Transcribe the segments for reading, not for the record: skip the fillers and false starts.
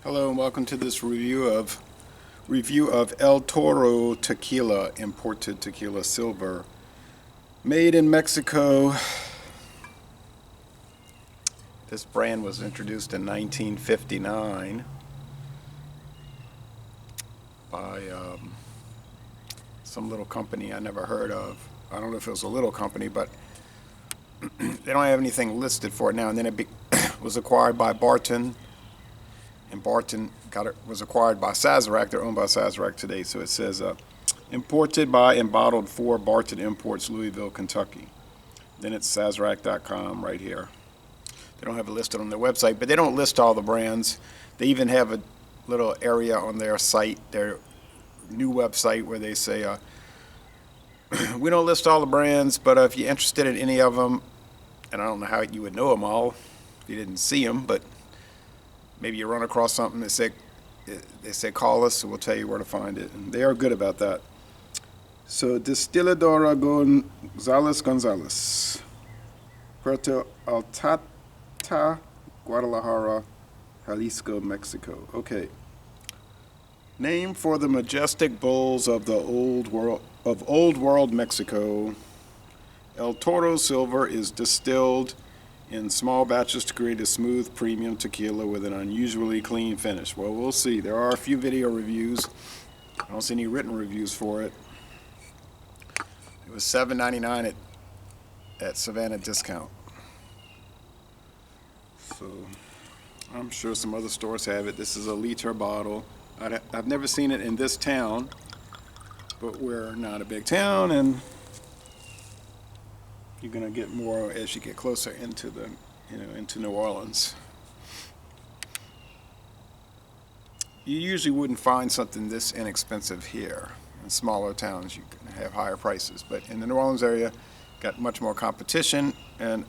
Hello and welcome to this review of El Toro tequila, imported tequila silver, made in Mexico. This brand was introduced in 1959 by some little company I never heard of. I don't know if it was a little company, but they don't have anything listed for it now. And then it was acquired by Barton. And Barton was acquired by Sazerac. They're owned by Sazerac today. So it says, imported by and bottled for Barton Imports, Louisville, Kentucky. Then it's Sazerac.com right here. They don't have it listed on their website, but they don't list all the brands. They even have a little area on their site, their new website, where they say, we don't list all the brands, but if you're interested in any of them, and I don't know how you would know them all if you didn't see them, but maybe you run across something that they say call us, so we'll tell you where to find it. And they are good about that. So Destiladora Gonzalez, Puerto Altata, Guadalajara, Jalisco, Mexico. Okay. Named for the majestic bulls of the old world Mexico, El Toro Silver is distilled in small batches to create a smooth premium tequila with an unusually clean finish. Well, we'll see. There are a few video reviews. I don't see any written reviews for it. It was $7.99 at Savannah Discount. So I'm sure some other stores have it. This is a liter bottle. I've never seen it in this town, but we're not a big town, and you're gonna get more as you get closer into into New Orleans. You usually wouldn't find something this inexpensive here. In smaller towns, you can have higher prices, but in the New Orleans area, got much more competition. And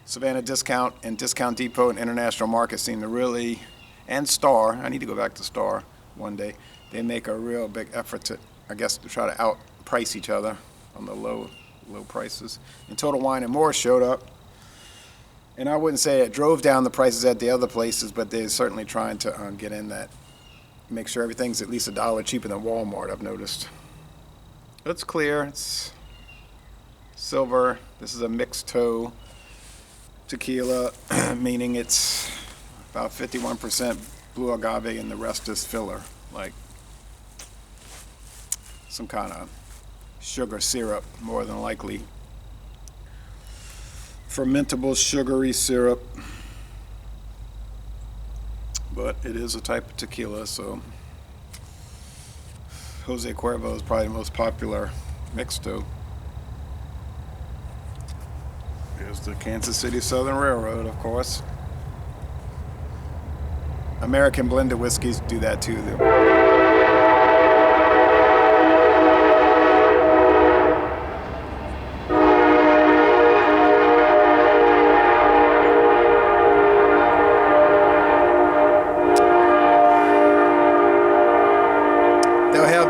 Savannah Discount and Discount Depot and International Market seem to really, and Star. I need to go back to Star one day. They make a real big effort to, I guess, to try to outprice each other on the low prices. And Total Wine and More showed up, and I wouldn't say it drove down the prices at the other places, but they're certainly trying to get in that, make sure everything's at least $1 cheaper than Walmart, I've noticed. It's clear, it's silver. This is a mixed toe tequila, meaning it's about 51% blue agave and the rest is filler, like some kind of sugar syrup, more than likely. Fermentable sugary syrup. But it is a type of tequila, so Jose Cuervo is probably the most popular mixto. Here's the Kansas City Southern Railroad, of course. American blended whiskeys do that too, though.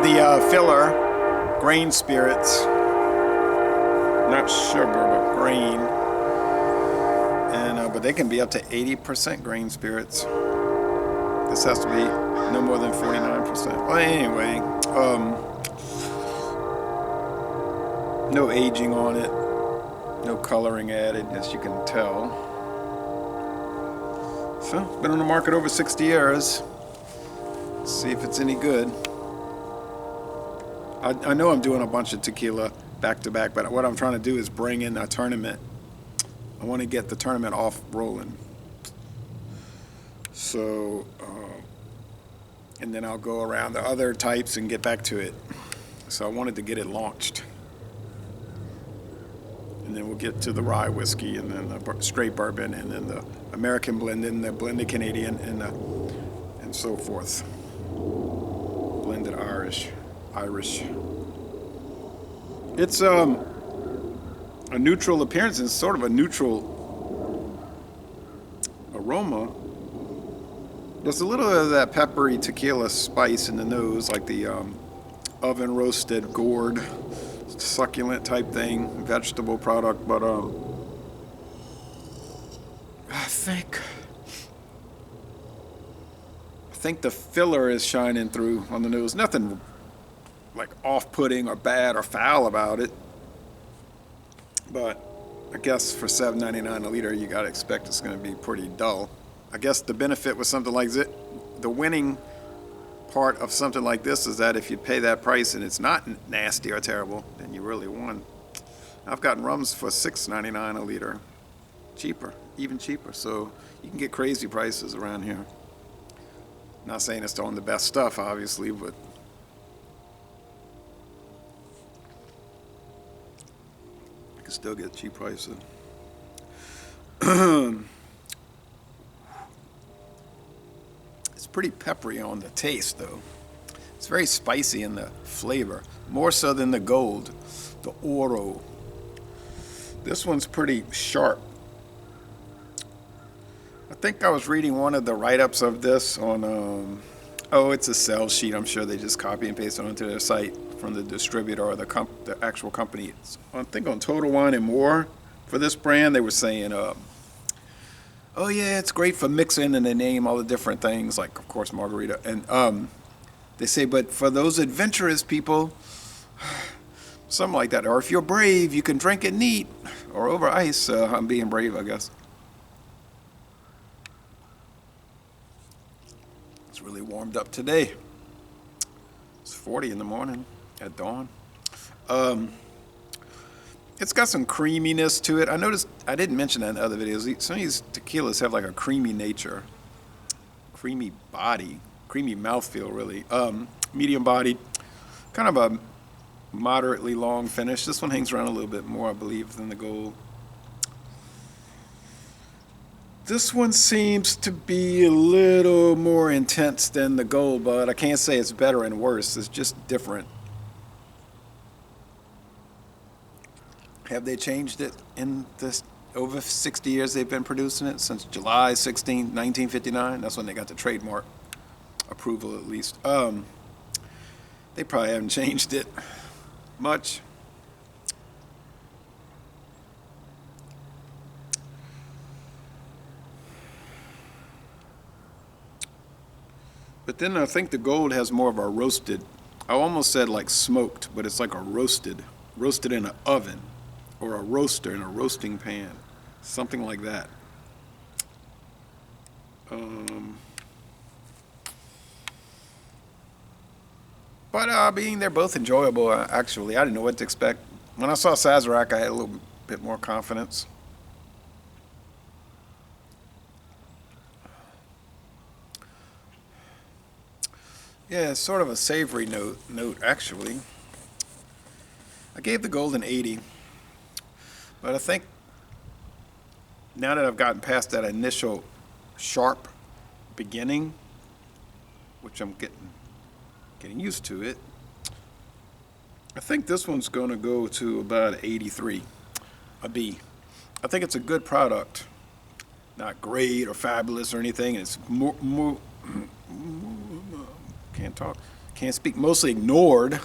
The filler, grain spirits, not sugar, but grain, and but they can be up to 80% grain spirits. This has to be no more than 49%. Well, anyway, no aging on it, no coloring added, as you can tell. So, it's been on the market over 60 years. Let's see if it's any good. I know I'm doing a bunch of tequila back to back, but what I'm trying to do is bring in a tournament. I want to get the tournament off rolling. So, and then I'll go around the other types and get back to it. So I wanted to get it launched. And then we'll get to the rye whiskey, and then the straight bourbon, and then the American blend, and the blended Canadian, and so forth. Blended Irish. It's a neutral appearance and sort of a neutral aroma. There's a little bit of that peppery tequila spice in the nose, like the oven roasted gourd, succulent type thing, vegetable product, but I think think the filler is shining through on the nose. Nothing like off-putting or bad or foul about it. But I guess for $7.99 a liter, you gotta expect it's gonna be pretty dull. I guess the benefit with something like this, the winning part of something like this is that if you pay that price and it's not nasty or terrible, then you really won. I've gotten rums for $6.99 a liter, cheaper, even cheaper. So you can get crazy prices around here. Not saying it's on the best stuff, obviously, but you can still get cheap prices. It's pretty peppery on the taste, though. It's very spicy in the flavor, more so than the gold, the Oro. This one's pretty sharp. I think I was reading one of the write-ups of this on, it's a sell sheet. I'm sure they just copy and paste it onto their site from the distributor or the actual company. I think on Total Wine and More for this brand, they were saying, oh yeah, it's great for mixing, and they name all the different things, like of course margarita. And they say, but for those adventurous people, something like that. Or if you're brave, you can drink it neat or over ice. I'm being brave, I guess. It's really warmed up today. It's 40 in the morning at dawn. It's got some creaminess to it. I noticed, I didn't mention that in other videos, some of these tequilas have like a creamy nature, creamy body, creamy mouthfeel, really. Medium bodied, kind of a moderately long finish. This one hangs around a little bit more, I believe, than the gold. This one seems to be a little more intense than the gold, but I can't say it's better and worse. It's just different. Have they changed it in this over 60 years they've been producing it? Since July 16, 1959? That's when they got the trademark approval, at least. They probably haven't changed it much. But then I think the gold has more of a roasted, I almost said like smoked, but it's like a roasted in an oven or a roaster in a roasting pan, something like that. But being they're both enjoyable, actually, I didn't know what to expect. When I saw Sazerac, I had a little bit more confidence. Yeah, it's sort of a savory note actually. I gave the gold an 80, but I think now that I've gotten past that initial sharp beginning, which I'm getting used to it, I think this one's going to go to about 83, a B. I think it's a good product, not great or fabulous or anything. It's more can't speak, mostly ignored,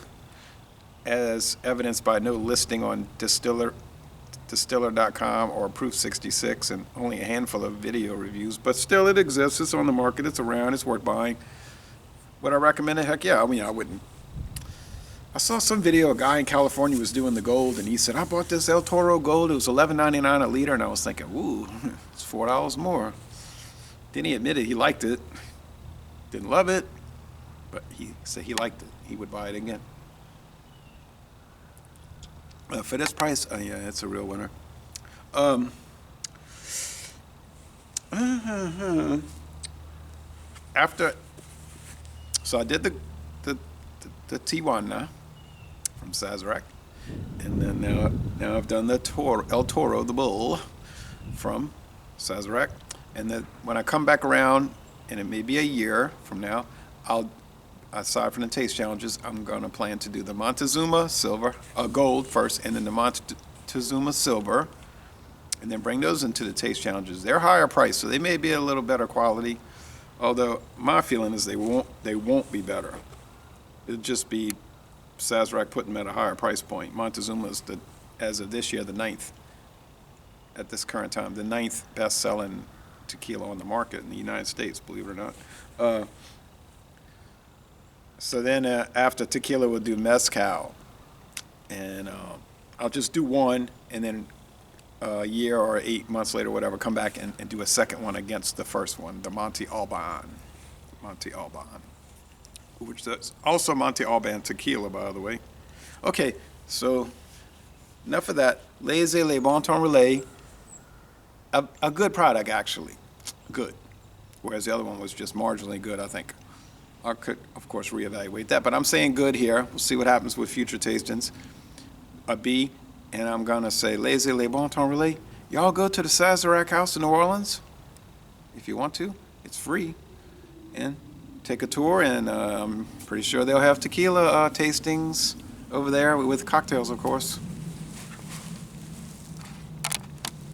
as evidenced by no listing on distiller.com or Proof 66, and only a handful of video reviews. But still, it exists. It's on the market. It's around. It's worth buying. Would I recommend it? Heck yeah. I mean, I wouldn't. I saw some video. A guy in California was doing the gold, and he said, "I bought this El Toro gold. It was $11.99 a liter," and I was thinking, "Ooh, it's $4 more." Then he admitted he liked it. Didn't love it, but he said he liked it. He would buy it again. For this price, yeah, it's a real winner. So I did the Tijuana from Sazerac, and then now I've done the El Toro, the bull, from Sazerac, and then when I come back around, and it may be a year from now, aside from the taste challenges, I'm going to plan to do the Montezuma Silver, gold first, and then the Montezuma Silver, and then bring those into the taste challenges. They're higher priced, so they may be a little better quality, although my feeling is they won't be better. It'll just be Sazerac putting them at a higher price point. Montezuma is, as of this year, the 9th, at this current time, the 9th best-selling tequila on the market in the United States, believe it or not. So then after tequila, we'll do mezcal. And I'll just do one, and then a year or 8 months later, whatever, come back and do a second one against the first one, the Monte Alban. Monte Alban. Which is also Monte Alban tequila, by the way. Okay, so enough of that. Laissez les bon temps relais. A good product, actually. Good. Whereas the other one was just marginally good, I think. I could, of course, reevaluate that. But I'm saying good here. We'll see what happens with future tastings. A B, and I'm going to say Laissez les bon temps relais. Y'all go to the Sazerac House in New Orleans if you want to. It's free. And take a tour, and I'm pretty sure they'll have tequila tastings over there with cocktails, of course.